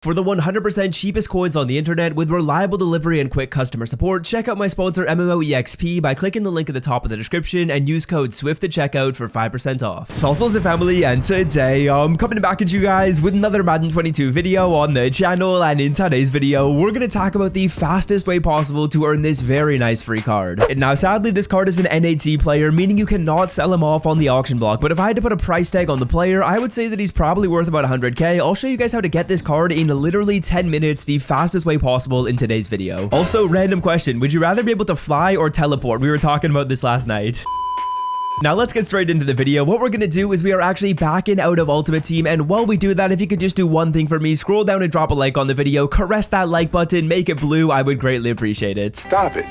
For the 100% cheapest coins on the internet with reliable delivery and quick customer support, check out my sponsor MMOEXP by clicking the link at the top of the description and use code SWIFT at checkout for 5% off. Salsals and family, and today I'm coming back at you guys with another Madden 22 video on the channel, and in today's video we're going to talk about the fastest way possible to earn this very nice free card. Now sadly this card is an NAT player, meaning you cannot sell him off on the auction block, but if I had to put a price tag on the player, I would say that he's probably worth about 100k. I'll show you guys how to get this card in literally 10 minutes, the fastest way possible in today's video. Also, random question, would you rather be able to fly or teleport? We were talking about this last night. Now let's get straight into the video. What we're going to do is we are actually backing out of Ultimate Team, and while we do that, if you could just do one thing for me, scroll down and drop a like on the video, caress that like button, make it blue, I would greatly appreciate it. Stop it.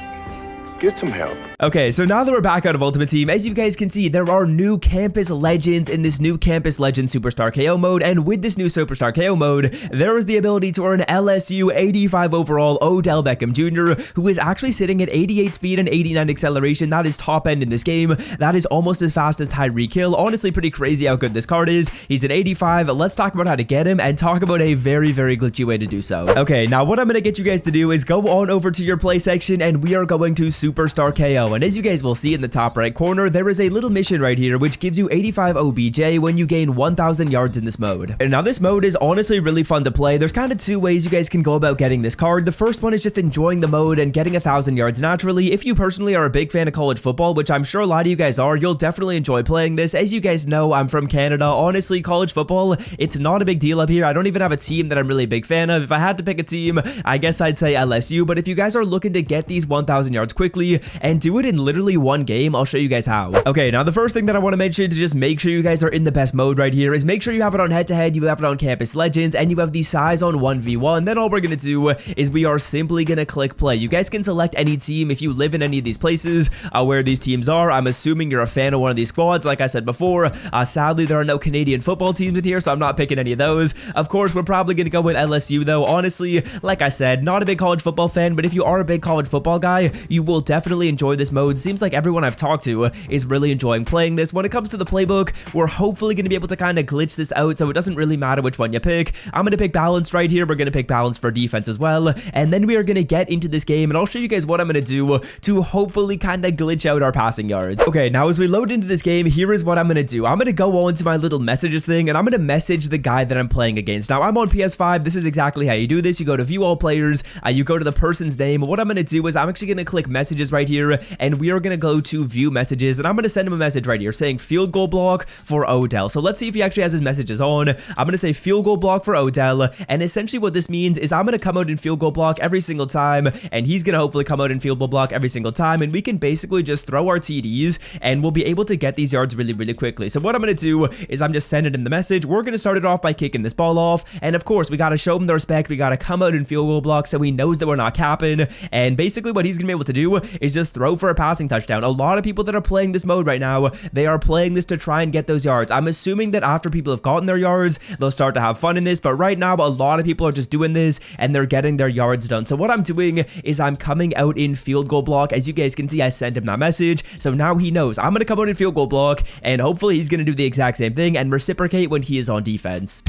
Get some help. Okay, so now that we're back out of Ultimate Team, as you guys can see, there are new Campus Legends in this new Campus Legends Superstar KO mode, and with this new Superstar KO mode, there is the ability to earn LSU 85 overall Odell Beckham Jr., who is actually sitting at 88 speed and 89 acceleration. That is top end in this game. That is almost as fast as Tyreek Hill. Honestly, pretty crazy how good this card is. He's at 85. Let's talk about how to get him and talk about a very, very glitchy way to do so. Okay, now what I'm going to get you guys to do is go on over to your play section, and we are going to Superstar KO. And as you guys will see in the top right corner, there is a little mission right here which gives you 85 OBJ when you gain 1,000 yards in this mode. And now this mode is honestly really fun to play. There's kind of two ways you guys can go about getting this card. The first one is just enjoying the mode and getting 1,000 yards naturally. If you personally are a big fan of college football, which I'm sure a lot of you guys are, you'll definitely enjoy playing this. As you guys know, I'm from Canada. Honestly, college football, it's not a big deal up here. I don't even have a team that I'm really a big fan of. If I had to pick a team, I guess I'd say LSU. But if you guys are looking to get these 1,000 yards quickly and do it in literally one game, I'll show you guys how. Okay, now the first thing that I want to mention to just make sure you guys are in the best mode right here is make sure you have it on head-to-head, you have it on Campus Legends, and you have the size on 1v1. Then all we're going to do is we are simply going to click play. You guys can select any team if you live in any of these places where these teams are. I'm assuming you're a fan of one of these squads. Like I said before, sadly there are no Canadian football teams in here, so I'm not picking any of those. Of course, we're probably going to go with LSU though. Honestly, like I said, not a big college football fan, but if you are a big college football guy, you will definitely enjoy this mode. Seems like everyone I've talked to is really enjoying playing this. When it comes to the playbook, we're hopefully going to be able to kind of glitch this out, so it doesn't really matter which one you pick. I'm going to pick balanced right here. We're going to pick balanced for defense as well, and then we are going to get into this game, and I'll show you guys what I'm going to do to hopefully kind of glitch out our passing yards. Okay, now as we load into this game, here is what I'm going to do. I'm going to go on to my little messages thing, and I'm going to message the guy that I'm playing against. Now, I'm on PS5. This is exactly how you do this. You go to view all players, you go to the person's name. What I'm going to do is I'm actually going to click messages right here, and we are going to go to view messages, and I'm going to send him a message right here saying field goal block for Odell. So let's see if he actually has his messages on. I'm going to say field goal block for Odell, and essentially what this means is I'm going to come out in field goal block every single time, and he's going to hopefully come out in field goal block every single time, and we can basically just throw our TDs, and we'll be able to get these yards really, really quickly. So what I'm going to do is I'm just sending him the message. We're going to start it off by kicking this ball off, and of course we got to show him the respect. We got to come out in field goal block so he knows that we're not capping, and basically what he's going to be able to do is just throw for a passing touchdown. A lot of people that are playing this mode right now, they are playing this to try and get those yards. I'm assuming that after people have gotten their yards, they'll start to have fun in this, but right now a lot of people are just doing this and they're getting their yards done. So what I'm doing is I'm coming out in field goal block. As you guys can see, I sent him that message, so now he knows I'm going to come out in field goal block, and hopefully he's going to do the exact same thing and reciprocate when he is on defense.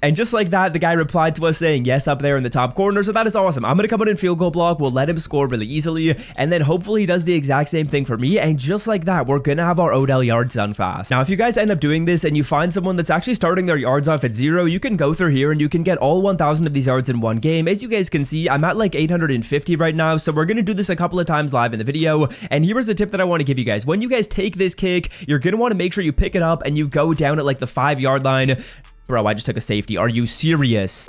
And just like that, the guy replied to us saying yes up there in the top corner, so that is awesome. I'm going to come out in field goal block, we'll let him score really easily, and then hopefully he does the exact same thing for me, and just like that, we're going to have our Odell yards done fast. Now, if you guys end up doing this and you find someone that's actually starting their yards off at 0, you can go through here and you can get all 1,000 of these yards in one game. As you guys can see, I'm at like 850 right now, so we're going to do this a couple of times live in the video, and here is a tip that I want to give you guys. When you guys take this kick, you're going to want to make sure you pick it up and you go down at like the 5-yard line. Bro, I just took a safety. Are you serious?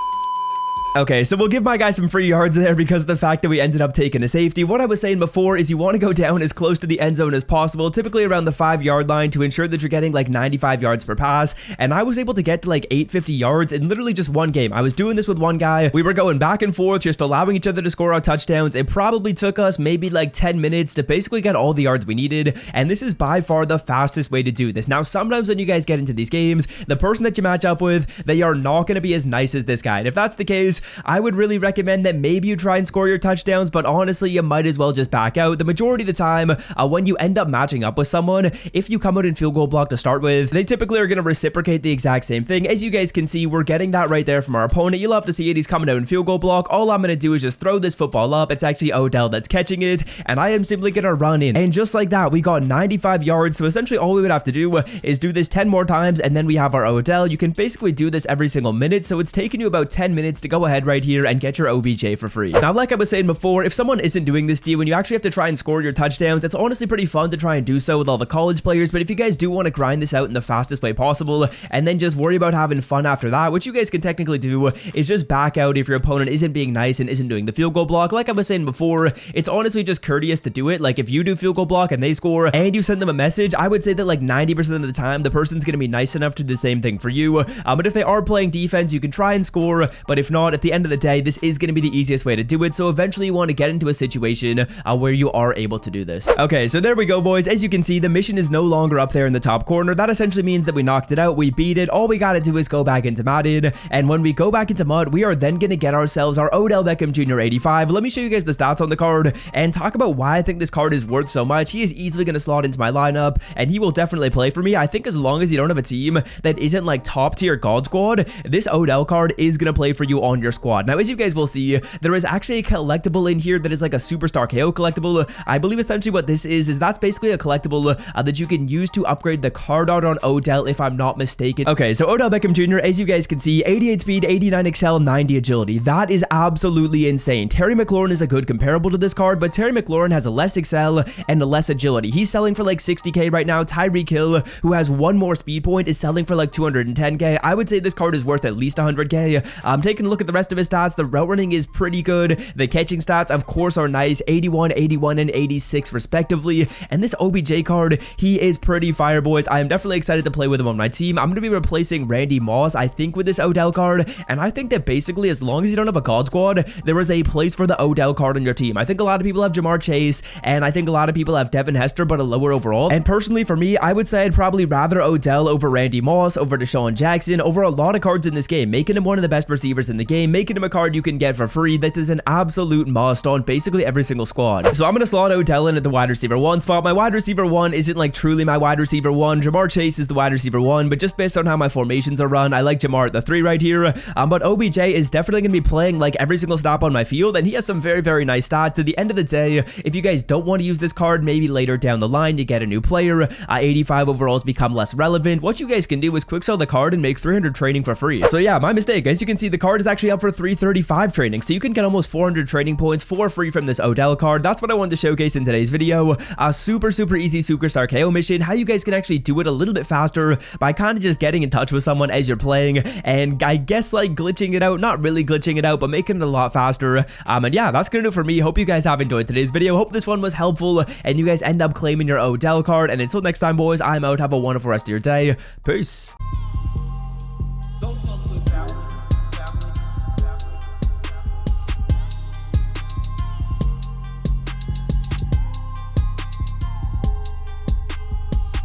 Okay, so we'll give my guy some free yards there because of the fact that we ended up taking a safety. What I was saying before is you want to go down as close to the end zone as possible, typically around the 5-yard line, to ensure that you're getting like 95 yards per pass. And I was able to get to like 850 yards in literally just one game. I was doing this with one guy. We were going back and forth, just allowing each other to score our touchdowns. It probably took us maybe like 10 minutes to basically get all the yards we needed. And this is by far the fastest way to do this. Now, sometimes when you guys get into these games, the person that you match up with, they are not going to be as nice as this guy. And if that's the case, I would really recommend that maybe you try and score your touchdowns, but honestly, you might as well just back out. The majority of the time, when you end up matching up with someone, if you come out in field goal block to start with, they typically are going to reciprocate the exact same thing. As you guys can see, we're getting that right there from our opponent. You'll have to see it. He's coming out in field goal block. All I'm going to do is just throw this football up. It's actually Odell that's catching it, and I am simply going to run in. And just like that, we got 95 yards. So essentially all we would have to do is do this 10 more times, and then we have our Odell. You can basically do this every single minute, so it's taking you about 10 minutes to go ahead right here and get your OBJ for free. Now, like I was saying before, if someone isn't doing this to you and you actually have to try and score your touchdowns, it's honestly pretty fun to try and do so with all the college players. But if you guys do want to grind this out in the fastest way possible and then just worry about having fun after that, what you guys can technically do is just back out if your opponent isn't being nice and isn't doing the field goal block. Like I was saying before, it's honestly just courteous to do it. Like if you do field goal block and they score and you send them a message, I would say that like 90% of the time the person's going to be nice enough to do the same thing for you. But if they are playing defense, you can try and score, but if not, at the end of the day, this is going to be the easiest way to do it. So eventually you want to get into a situation where you are able to do this. Okay, so there we go, boys. As you can see, the mission is no longer up there in the top corner. That essentially means that we knocked it out, we beat it. All we got to do is go back into Madden, and when we go back into Mud, we are then going to get ourselves our Odell Beckham Jr. 85. Let me show you guys the stats on the card and talk about why I think this card is worth so much. He is easily going to slot into my lineup, and he will definitely play for me. I think as long as you don't have a team that isn't like top tier God squad, this Odell card is going to play for you on your squad. Now, as you guys will see, there is actually a collectible in here that is like a superstar KO collectible. I believe essentially what this is that's basically a collectible that you can use to upgrade the card art on Odell, if I'm not mistaken. Okay, so Odell Beckham Jr., as you guys can see, 88 speed, 89 excel, 90 agility. That is absolutely insane. Terry McLaurin is a good comparable to this card, but Terry McLaurin has a less excel and a less agility. He's selling for like 60k right now. Tyreek Hill, who has one more speed point, is selling for like 210k. I would say this card is worth at least 100k. Taking a look at the rest of his stats, the route running is pretty good. The catching stats, of course, are nice. 81, 81, and 86 respectively. And this OBJ card, he is pretty fire, boys. I am definitely excited to play with him on my team. I'm going to be replacing Randy Moss, I think, with this Odell card. And I think that basically, as long as you don't have a God squad, there is a place for the Odell card on your team. I think a lot of people have Jamar Chase, and I think a lot of people have Devin Hester, but a lower overall. And personally, for me, I would say I'd probably rather Odell over Randy Moss, over Deshaun Jackson, over a lot of cards in this game, making him one of the best receivers in the game, making him a card you can get for free. This is an absolute must on basically every single squad. So I'm going to slot Odell in at the wide receiver 1 spot. My wide receiver 1 isn't like truly my wide receiver 1. Jamar Chase is the wide receiver 1, but just based on how my formations are run, I like Jamar at the 3 right here. But OBJ is definitely going to be playing like every single snap on my field, and he has some very, very nice stats. At the end of the day, if you guys don't want to use this card, maybe later down the line you get a new player, 85 overalls become less relevant, what you guys can do is quick sell the card and make 300 training for free. So yeah, my mistake. As you can see, the card is actually up for 335 training, so you can get almost 400 training points for free from this Odell card. That's what I wanted to showcase in today's video. A super easy superstar KO mission, how you guys can actually do it a little bit faster by kind of just getting in touch with someone as you're playing, and I guess like glitching it out, not really glitching it out, but making it a lot faster. And yeah, that's gonna do it for me. Hope you guys have enjoyed today's video. Hope this one was helpful and you guys end up claiming your Odell card. And until next time, boys, I'm out. Have a wonderful rest of your day. Peace.